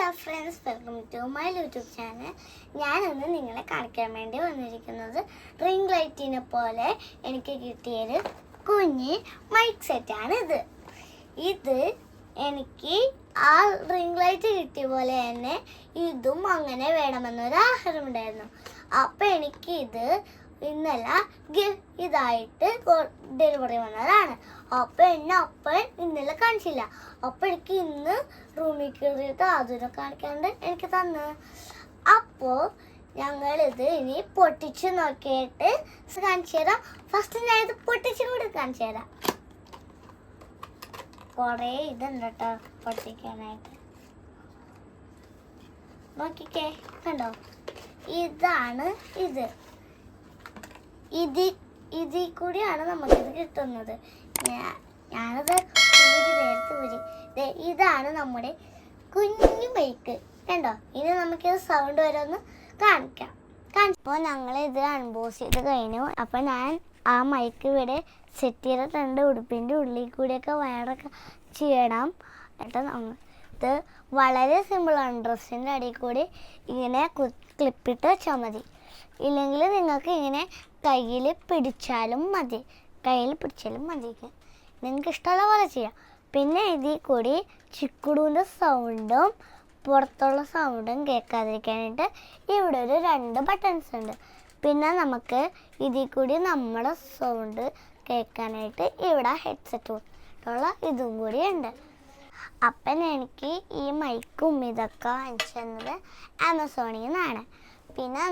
Hello friends, welcome to my YouTube channel. ഞാനിന്ന് നിങ്ങളെ കാണിക്കാൻ വേണ്ടി വന്നിരിക്കുന്നത് റിംഗ് ലൈറ്റിനെ പോലെ എനിക്ക് കിട്ടിയൊരു കുഞ്ഞ് മൈക്ക് സെറ്റാണ്. ഇത് എനിക്ക് ആ റിംഗ് ലൈറ്റ് കിട്ടിയ പോലെ തന്നെ ഇതും അങ്ങനെ വേണമെന്നൊരു ആഗ്രഹമുണ്ടായിരുന്നു. അപ്പം എനിക്കിത് ഇന്നലെ ഇതായിട്ട് ഡെലിവറി വന്നതാണ്. അപ്പം അപ്പൻ ഇന്നലെ കാണിച്ചില്ല. അപ്പം എനിക്ക് ഇന്ന് റൂമിൽ കയറിയിട്ട് അതിനെ കാണിക്കാണ്ട് എനിക്ക് തന്നു. അപ്പോൾ ഞങ്ങളിത് ഇനി പൊട്ടിച്ച് നോക്കിയിട്ട് കാണിച്ചു തരാം. ഫസ്റ്റ് ഞാൻ ഇത് പൊട്ടിച്ചും കൂടി കാണിച്ചു തരാം. കുറേ ഇതുണ്ട് കേട്ടോ പൊട്ടിക്കാനായിട്ട്. നോക്കിക്കേ, കണ്ടോ? ഇതാണ് ഇതിൽ കൂടിയാണ് നമുക്കിത് കിട്ടുന്നത്. ഞാനത് ഇതാണ് നമ്മുടെ കുഞ്ഞു മൈക്ക്, കണ്ടോ? ഇനി നമുക്കിത് സൗണ്ട് വരെ കാണിക്കാം. അപ്പോൾ ഞങ്ങളിത് അൺബോക്സ് ചെയ്ത് കഴിഞ്ഞു. അപ്പോൾ ഞാൻ ആ മൈക്ക് ഇവിടെ സെറ്റ് ചെയ്തിട്ടുണ്ട്. ഉടുപ്പിൻ്റെ ഉള്ളിൽ കൂടിയൊക്കെ വയറൊക്കെ ചെയ്യണം. എന്നിട്ട് ഇത് വളരെ സിമ്പിളാണ്. ഡ്രസ്സിൻ്റെ അടിയിൽ കൂടി ഇങ്ങനെ ക്ലിപ്പിട്ട് വെച്ചാൽ മതി. ഇല്ലെങ്കിൽ നിങ്ങൾക്ക് ഇങ്ങനെ കയ്യിൽ പിടിച്ചാലും മതി. നിങ്ങൾക്ക് ഇഷ്ടമുള്ള പോലെ ചെയ്യാം. പിന്നെ ഇതിൽ കൂടി ചിക്കുടുവിൻ്റെ സൗണ്ടും പുറത്തുള്ള സൗണ്ടും കേൾക്കാതിരിക്കാനായിട്ട് ഇവിടെ ഒരു 2 ബട്ടൺസ് ഉണ്ട്. പിന്നെ നമുക്ക് ഇതിൽ കൂടി നമ്മുടെ സൗണ്ട് കേൾക്കാനായിട്ട് ഇവിടെ ഹെഡ്സെറ്റ് ഉള്ള ഇതും കൂടി ഉണ്ട്. അപ്പം എനിക്ക് ഈ മൈക്കും ഇതൊക്കെ വാങ്ങിച്ചു തന്നത് ആമസോണിൽ നിന്നാണ്. പിന്നെ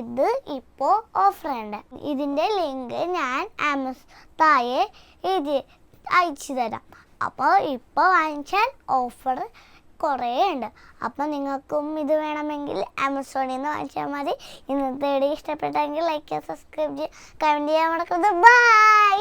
ഇത് ഇപ്പോൾ ഓഫറുണ്ട്. ഇതിൻ്റെ ലിങ്ക് ഞാൻ താഴെ അയച്ചു തരാം. അപ്പോൾ ഇപ്പോൾ വാങ്ങിച്ചാൽ ഓഫർ കുറേ ഉണ്ട്. അപ്പോൾ നിങ്ങൾക്കും ഇത് വേണമെങ്കിൽ ആമസോണിൽ നിന്ന് വാങ്ങിച്ചാൽ മതി. ഇന്നത്തെ വീഡിയോ ഇഷ്ടപ്പെട്ടെങ്കിൽ ലൈക്ക് ചെയ്യുക, സബ്സ്ക്രൈബ് ചെയ്യുക, കമൻറ്റ് ചെയ്യാൻ മറക്കരുത്. ബൈ.